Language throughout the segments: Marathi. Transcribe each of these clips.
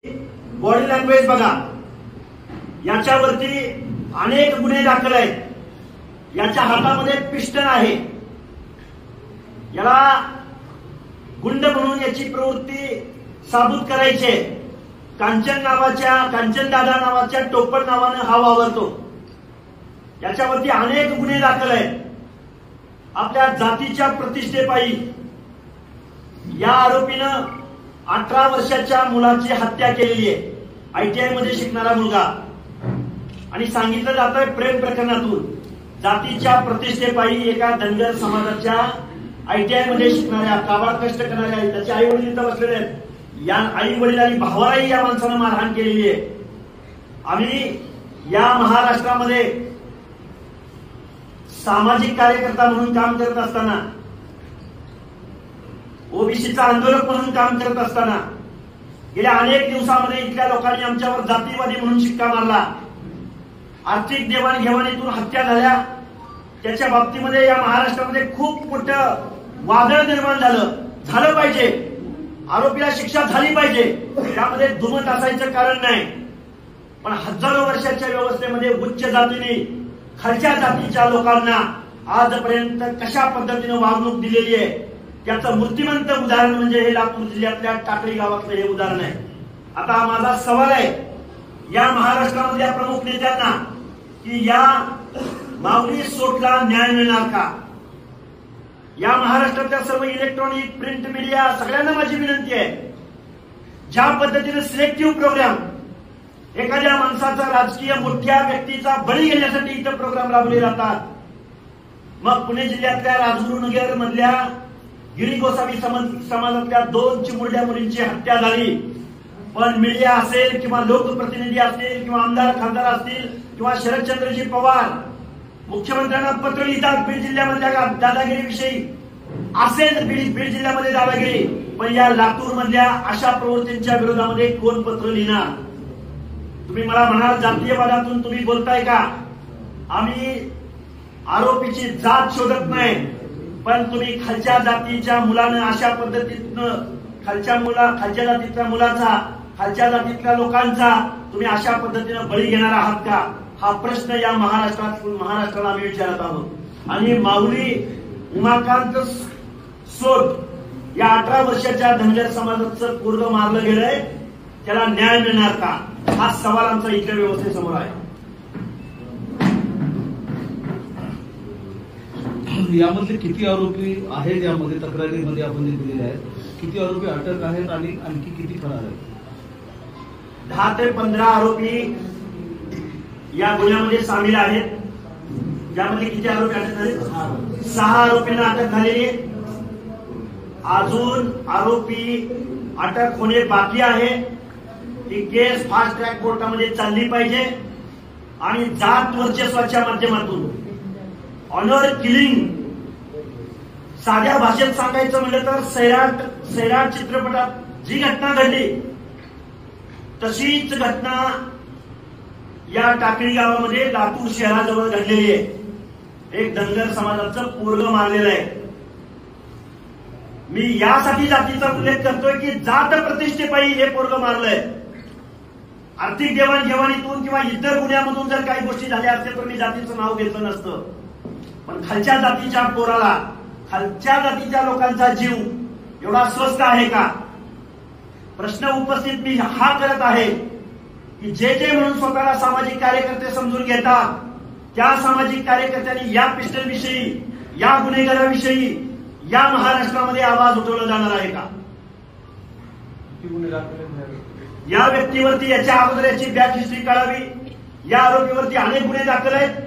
बॉडी लँग्वेज बघा, याच्यावरती अनेक गुन्हे दाखल आहेत. याच्या हातामध्ये पिस्टन आहे. याला गुंड म्हणून याची प्रवृत्ती साबूत करायची आहे. कांचन दादा नावाच्या टोपण नावानं हा वावरतो. याच्यावरती अनेक गुन्हे दाखल आहेत. आपल्या जातीच्या प्रतिष्ठेपायी या आरोपीनं 18 वर्षाच्या मुलाची हत्या केलेली आहे. ITI मध्ये शिकणारा मुलगा. आणि सांगितलं जात आहे प्रेम प्रकरणातून जातीच्या प्रतिष्ठेपायी एका धनगर समाजाच्या ITI मध्ये शिकणाऱ्या काबाड कष्ट करणाऱ्या त्याचे आई वडील इथं बसलेले आहेत. या आई वडिलांनी भावालाही या माणसानं मारहाण केलेली आहे. आम्ही या महाराष्ट्रामध्ये सामाजिक कार्यकर्ता म्हणून काम करत असताना, ओबीसीचा आंदोलक म्हणून काम करत असताना गेल्या अनेक दिवसामध्ये इथल्या लोकांनी आमच्यावर जातीवादी म्हणून शिक्का मारला. आर्थिक देवाणघेवाणीतून हत्या झाल्या. त्याच्या बाबतीमध्ये या महाराष्ट्रामध्ये खूप मोठं वादळ निर्माण झालं पाहिजे. आरोपीला शिक्षा झाली पाहिजे. त्यामध्ये दुमत असायचं कारण नाही. पण हजारो वर्षाच्या व्यवस्थेमध्ये उच्च जातीने खालच्या जातीच्या लोकांना आजपर्यंत कशा पद्धतीने वागणूक दिलेली आहे त्याचं मूर्तिमंत उदाहरण म्हणजे हे लातूर जिल्ह्यातल्या टाकळी गावातलं हे उदाहरण आहे. आता माझा सवाल आहे या महाराष्ट्रामधल्या प्रमुख नेत्यांना की या माऊली सोटला न्याय मिळणार का? या महाराष्ट्रातल्या सर्व इलेक्ट्रॉनिक प्रिंट मीडिया सगळ्यांना माझी विनंती आहे, ज्या पद्धतीने सिलेक्टिव्ह प्रोग्राम एखाद्या माणसाचा राजकीय मोठ्या व्यक्तीचा बळी घेण्यासाठी इथं प्रोग्राम राबवले जातात. मग पुणे जिल्ह्यातल्या राजगुरुनगर मधल्या गिरी गोसावी समाजातल्या 2 चिमुरड्या मुलींची हत्या झाली. पण मीडिया असेल किंवा लोकप्रतिनिधी असतील किंवा आमदार खासदार असतील किंवा शरदचंद्रजी पवार मुख्यमंत्र्यांना पत्र लिहितात बीड जिल्ह्यामधल्या दादागिरीविषयी. असेल बीड जिल्ह्यामध्ये दादागिरी, पण या लातूर मधल्या अशा प्रवृत्तींच्या विरोधामध्ये कोण पत्र लिहिणार? तुम्ही मला म्हणाल जातीयवादातून तुम्ही बोलताय का? आम्ही आरोपीची जात शोधत नाही, पण तुम्ही खालच्या जातीच्या मुलानं अशा पद्धतीनं खालच्या जातीतल्या मुलाचा, खालच्या जातीतल्या लोकांचा तुम्ही अशा पद्धतीनं बळी घेणार आहात का? हा प्रश्न या महाराष्ट्राला आम्ही विचारत आहोत. आणि माऊली उमाकांत सोट या 18 वर्षाच्या धनगर समाजाचं पोरगं मारलं गेलंय, त्याला न्याय मिळणार का? हा सवाल आमचा इथल्या व्यवस्थेसमोर आहे. यामधले किती आरोपी आहेत? यामध्ये तक्रारीमध्ये आपण दिलेले आहेत, किती आरोपी अटक आहेत आणि आणखी किती फरार आहेत? 10 ते 15 आरोपी या गुन्ह्यामध्ये सामील आहेत. यामध्ये किती आरोपी अटक झाले? 6 आरोपींना अटक झालेली आहे. अजून आरोपी अटक होणे बाकी आहे. ही केस फास्ट ट्रॅक कोर्टामध्ये चालली पाहिजे आणि जात वर्चस्वाच्या माध्यमातून ऑनर किलिंग, साध्या भाषेत सांगायचं म्हटलं तर सैराट चित्रपटात जी घटना घडली तशीच घटना या टाकळी गावामध्ये लातूर शहराजवळ घडलेली आहे. एक धनगर समाजाचं पोरगं मारलेलं आहे. मी यासाठी जातीचा उल्लेख करतोय की जात प्रतिष्ठेपायी हे पोरगं मारलंय. आर्थिक देवाणघेवाणीतून किंवा इतर गुन्ह्यामधून जर काही गोष्टी झाल्या असतील तर मी जातीचं नाव घेतलं नसतं. पण खालच्या जातीच्या पोराला, खालच्या जातीच्या लोकांचा जीव एवढा स्वस्त आहे का? प्रश्न उपस्थित मी हा करत आहे की जे म्हणून स्वतःला सामाजिक कार्यकर्ते समजून घेतात त्या सामाजिक कार्यकर्त्यांनी या पिस्टलविषयी, या गुन्हेगाराविषयी या महाराष्ट्रामध्ये आवाज उठवला जाणार आहे का? या व्यक्तीवरती याच्या अगोदर याची बॅक हिस्ट्री काढावी. या आरोपीवरती अनेक गुन्हे दाखल आहेत.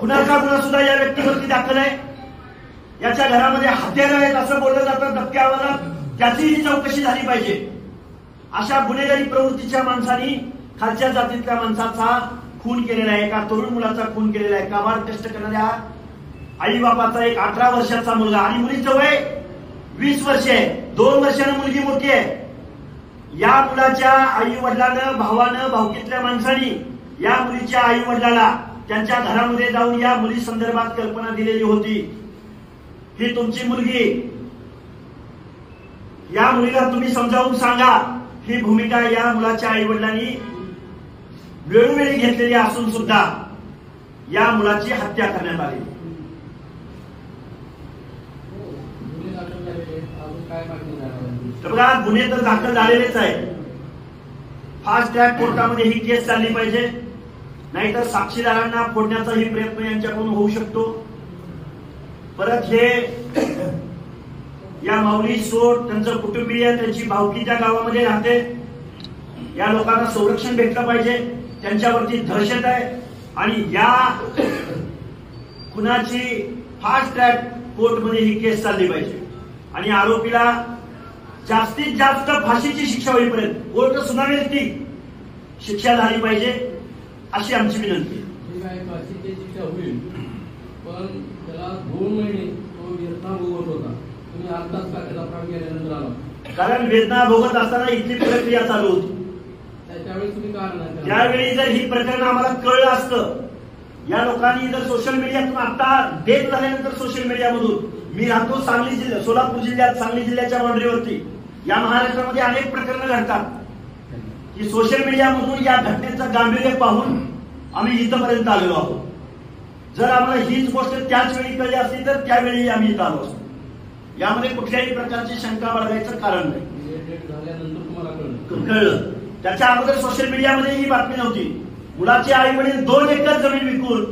खुनाचा गुन्हा सुद्धा या व्यक्तीवरती दाखल आहे. याच्या घरामध्ये हत्यारं आहेत असं बोललं जातं दबक्या आवाजात. त्याचीही चौकशी झाली पाहिजे. अशा गुन्हेगारी प्रवृत्तीच्या माणसांनी खालच्या जातीतल्या माणसाचा खून केलेला आहे, एका तरुण मुलाचा खून केलेला आहे. काबाड कष्ट करणाऱ्या आई बापाचा एक 18 वर्षाचा मुलगा आणि मुलीचं वय 20 वर्ष आहे. 2 वर्षानं मुलगी मोठी आहे. या मुलाच्या आई वडिलानं, भावानं, भावकीतल्या माणसांनी या मुलीच्या आई वडिलाला त्यांच्या घरामध्ये जाऊन या मुली संदर्भात कल्पना दिलेली होती. ही तुमची मुलगी, या मुलीला तुम्ही समजावून सांगा ही भूमिका या मुलाच्या आई वडिलांनी वेळोवेळी घेतलेली असून सुद्धा या मुलाची हत्या करण्यात आली. तर बघा, गुन्हे तर दाखल झालेलेच आहे. फास्ट ट्रॅक कोर्टामध्ये ही केस चालली पाहिजे, नाहीतर साक्षीदारांना फोडण्याचाही प्रयत्न यांच्याकडून होऊ शकतो. परत हे या माऊली सोड, त्यांचं कुटुंबीय, त्यांची भावकी ज्या गावामध्ये राहते, या लोकांना संरक्षण भेटलं पाहिजे. त्यांच्यावरती दहशत आहे आणि या खुनाची फास्ट ट्रॅक कोर्टमध्ये ही केस चालली पाहिजे आणि आरोपीला जास्तीत जास्त फाशीची शिक्षा होईपर्यंत कोर्ट सुनावेल ती शिक्षा झाली पाहिजे, अशी आमची विनंती. फाशीची शिक्षा होईल, पण त्याला 2 महिने तो वेदना भोगत होता. तुम्ही आताच का त्याला प्राण गेल्यानंतर आला? कारण वेदना भोगत असताना इथली प्रक्रिया चालू होती. त्यावेळी तुम्ही कारण त्यावेळी जर ही प्रकरण आम्हाला कळलं असतं, या लोकांनी जर सोशल मीडियातून आता डेट झाल्यानंतर सोशल मीडियामधून, मी राहतो सांगली जिल्ह्यात, सोलापूर जिल्ह्यात, सांगली जिल्ह्याच्या बाउंड्रीवरती, या महाराष्ट्रामध्ये अनेक प्रकरणं घडतात की सोशल मीडियामधून या घटनेचं गांभीर्य पाहून आम्ही इथपर्यंत आलेलो आहोत. जर आम्हाला हीच गोष्ट त्याच वेळी कळली असती तर त्यावेळी आम्ही इथं आलो असतो. यामध्ये कुठल्याही प्रकारची शंका बाळगायचं कारण नाही. झाल्यानंतर तुम्हाला कळलं. त्याच्या अगोदर सोशल मीडियामध्ये ही बातमी नव्हती. मुलाचे आई वडील 2 एकर जमीन विकून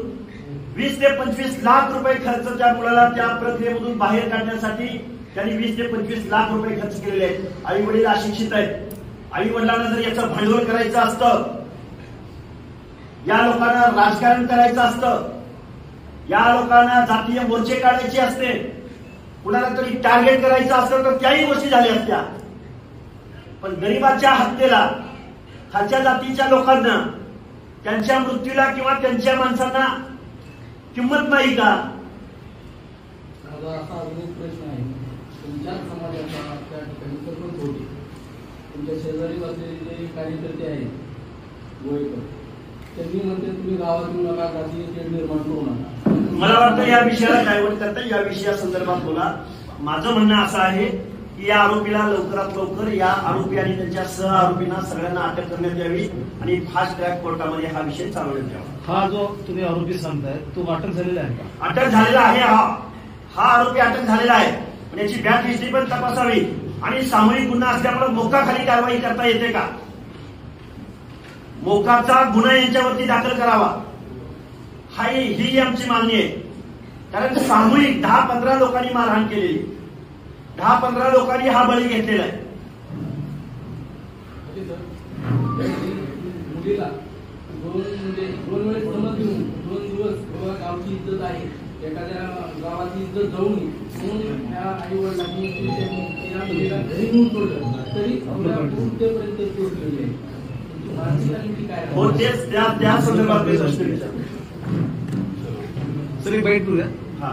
20 ते 25 लाख रुपये खर्च त्या मुलाला त्या प्रक्रियेमधून बाहेर काढण्यासाठी त्यांनी 20 ते 25 लाख रुपये खर्च केलेले आहेत. आई वडील अशिक्षित आहेत. आई वडिलांना जर याचं भांडवल करायचं असतं, या लोकांना राजकारण करायचं असतं, या लोकांना जातीय मोर्चे काढायचे असते, कुणाला तरी टार्गेट करायचं असतं तर त्याही गोष्टी झाल्या असत्या. पण गरिबाच्या हत्येला, खालच्या जातीच्या लोकांना, त्यांच्या मृत्यूला किंवा त्यांच्या माणसांना किंमत नाही का? माझा असा अजून प्रश्न आहे. तुमच्या समाजाचा त्या ठिकाणी सरपंच होते, तुमच्या शेजारी बसलेले जे कार्यकर्ते आहेत गोयकर, त्यांनी म्हणते तुम्ही गावात येऊ नका, जातीय तेढ निर्माण करू नका. मला वाटतं या विषयाला डायव्हर्ट करता, या विषयासंदर्भात बोला. माझं म्हणणं असं आहे की या आरोपीला लवकरात लवकर, या आरोपी आणि त्यांच्या सह आरोपींना सगळ्यांना अटक करण्यात यावी आणि फास्ट ट्रॅक कोर्टामध्ये हा विषय चालवण्यात यावा. हा जो तुम्ही आरोपी सांगताय तो अटक झालेला आहे का? अटक झालेला आहे. हा आरोपी अटक झालेला आहे, पण याची बॅक हिस्ट्री पण तपासावी आणि सामूहिक गुन्हा असल्यामुळे मोक्काखाली कारवाई करता येते का? मोक्काचा गुन्हा यांच्यावरती दाखल करावा, ही आमची मागणी आहे. कारण सामूहिक 10-15 लोकांनी मारहाण केलेली, 10-15 लोकांनी हा बळी घेतलेला आहे. मुलीला 2 वेळेस समज देऊन 2 दिवस गावची इज्जत आहे, एखाद्या गावाची इज्जत जाऊ नये म्हणून त्या आई वडिलांनी त्या मुलीला घरी घेऊन सोडलं, तरी तेपर्यंत पोहोचलेली आहे. हो, तेच त्या संदर्भात सर एक बाईट करूया. हा.